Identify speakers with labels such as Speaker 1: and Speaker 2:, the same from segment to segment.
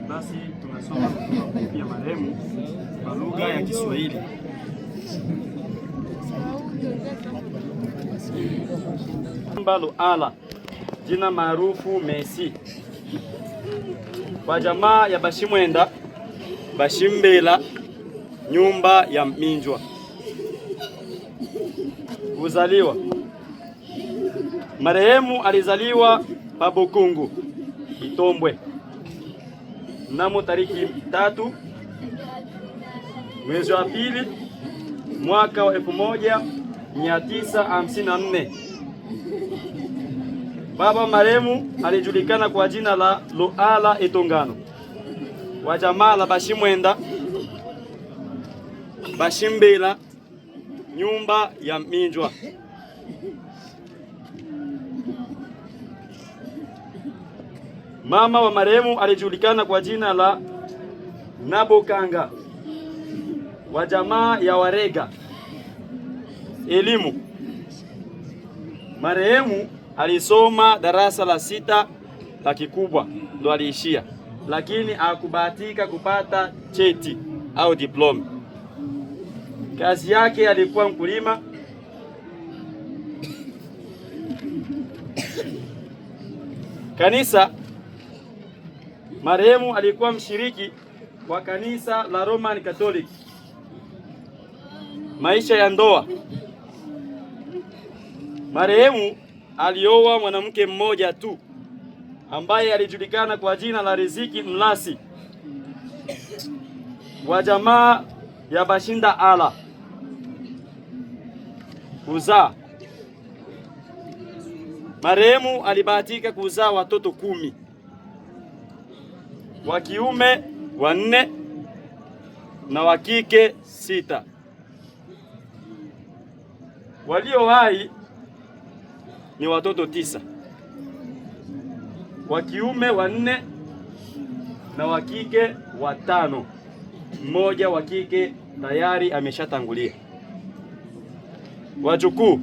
Speaker 1: Basi tunasoma mafupi ya marehemu kwa lugha ya Kiswahili. Luala, jina maarufu Messi, kwa jamaa ya Bashimwenda Bashimbela, nyumba ya Minjwa. Kuzaliwa. Marehemu alizaliwa pa Bukungu, Itombwe, mnamo tariki 3 mwezi wa pili mwaka wa 1954. Baba marehemu alijulikana kwa jina la Luala Etongano, wa jamaa la Bashimwenda Bashimbela, nyumba ya Minjwa. Mama wa marehemu alijulikana kwa jina la Nabokanga, wa jamaa ya Warega. Elimu. Marehemu alisoma darasa la 6 la kikubwa ndo aliishia, lakini hakubahatika kupata cheti au diploma. Kazi yake alikuwa mkulima. Kanisa. Marehemu alikuwa mshiriki wa kanisa la Roman Catholic. Maisha ya ndoa. Marehemu alioa mwanamke mmoja tu ambaye alijulikana kwa jina la Riziki Mlasi, wa jamaa ya Bashinda Ala. Kuzaa. Marehemu alibahatika kuzaa watoto 10, wa kiume 4 na wa kike 6. Walio hai ni watoto 9, wa kiume 4 na wa kike 5. Mmoja wa kike tayari ameshatangulia. Wajukuu.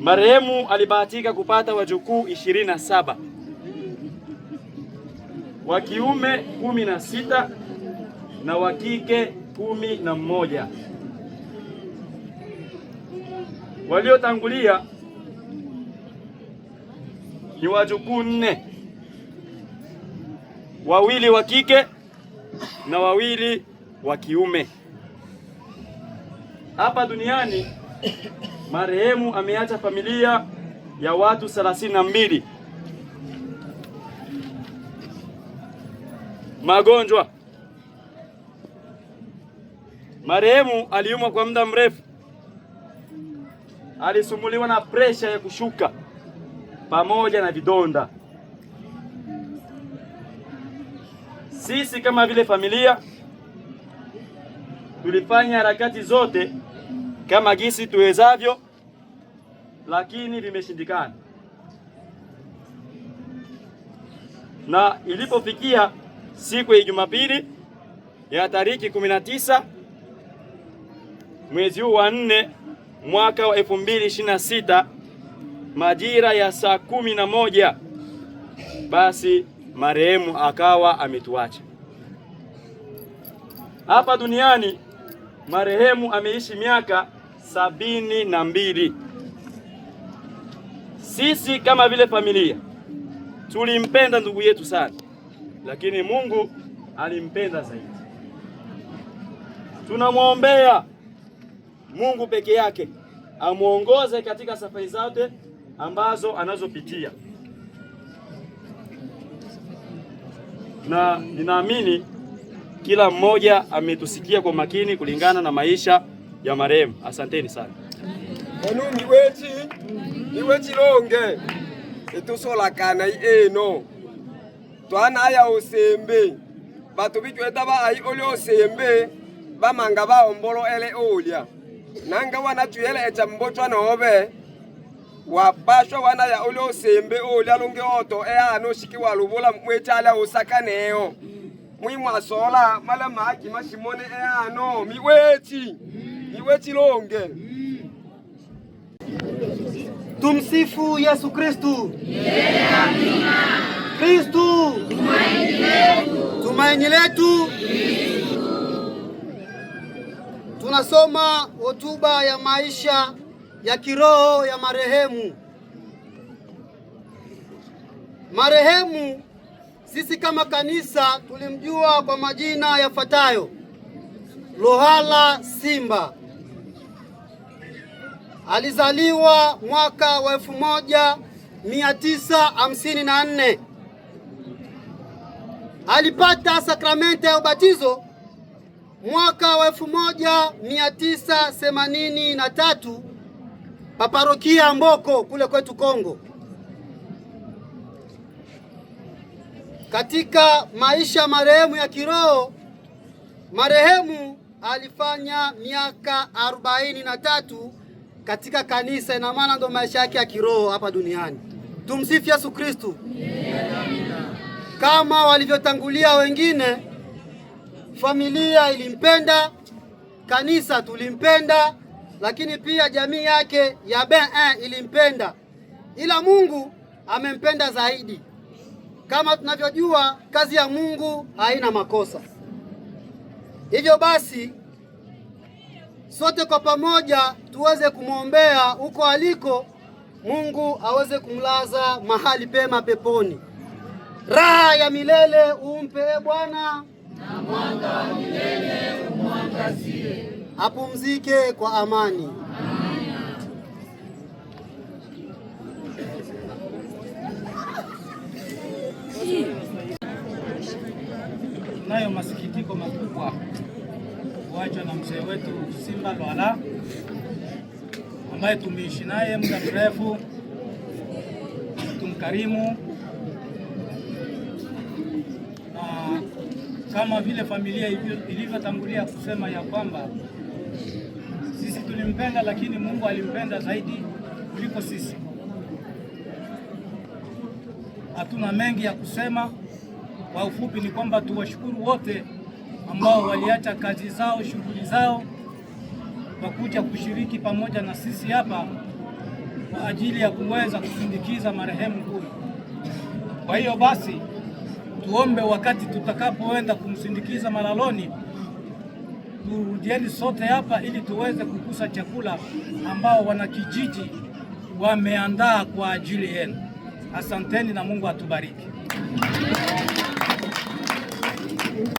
Speaker 1: Marehemu alibahatika kupata wajukuu 27, wa kiume 16 na wa kike 11. Waliotangulia ni wajukuu 4, 2 wa kike na 2 wa kiume. Hapa duniani marehemu ameacha familia ya watu 32. Magonjwa. Marehemu aliumwa kwa muda mrefu. Alisumbuliwa na presha ya kushuka pamoja na vidonda. Sisi kama vile familia tulifanya harakati zote kama gisi tuwezavyo, lakini vimeshindikana. Na ilipofikia siku ya Jumapili ya tariki 19 mwezi huu wa 4 mwaka wa 2026 majira ya saa 11, basi marehemu akawa ametuacha. Hapa duniani marehemu ameishi miaka 72. Sisi kama vile familia tulimpenda ndugu yetu sana, lakini Mungu alimpenda zaidi. Tunamwombea Mungu peke yake amuongoze katika safari zote ambazo anazopitia, na ninaamini kila mmoja ametusikia kwa makini kulingana na maisha ya marehemu. Asanteni sana.
Speaker 2: Niwe chilonge itusolakana eno twana aya osembe batu bichweta ba ai oli osembe bamanga baombolo ele olya nanga wana tuyele echambochwa nobe wapashwa wana ya oli osembe olya longe oto ano shiki walubula mwechala osakaneyo mwimwasola mala maki mashimone ano miwechi longe.
Speaker 3: Tumsifu Yesu Kristu. Kristu tumaini letu. Tunasoma hotuba ya maisha ya kiroho ya marehemu. Marehemu sisi kama kanisa tulimjua kwa majina yafuatayo: Lohala Simba. Alizaliwa mwaka wa 1954. Alipata sakramenti ya ubatizo mwaka wa 1983 paparokia Mboko kule kwetu Kongo. Katika maisha marehemu ya kiroho, marehemu alifanya miaka 43 katika kanisa. Ina maana ndo maisha yake ya kiroho hapa duniani. Tumsifu Yesu Kristo. Kama walivyotangulia wengine, familia ilimpenda, kanisa tulimpenda, lakini pia jamii yake ya Ben ilimpenda, ila Mungu amempenda zaidi. Kama tunavyojua, kazi ya Mungu haina makosa. Hivyo basi sote kwa pamoja tuweze kumwombea huko aliko, Mungu aweze kumlaza mahali pema peponi. Raha ya milele umpe Bwana, na mwanga wa milele umwangazie. Apumzike kwa amani.
Speaker 4: Nayo masikitiko makubwa kuachwa na mzee wetu Simba Lohala ambaye tumeishi naye muda mrefu, tumkarimu, na kama vile familia ilivyotangulia kusema ya kwamba sisi tulimpenda, lakini Mungu alimpenda zaidi kuliko sisi. Hatuna mengi ya kusema. Kwa ufupi ni kwamba tuwashukuru wote ambao waliacha kazi zao, shughuli zao, wakuja kushiriki pamoja na sisi hapa kwa ajili ya kuweza kusindikiza marehemu huyu. Kwa hiyo basi tuombe wakati tutakapoenda kumsindikiza malaloni, turudieni sote hapa ili tuweze kukusa chakula ambao wanakijiji wameandaa kwa ajili yenu. Asanteni na Mungu atubariki.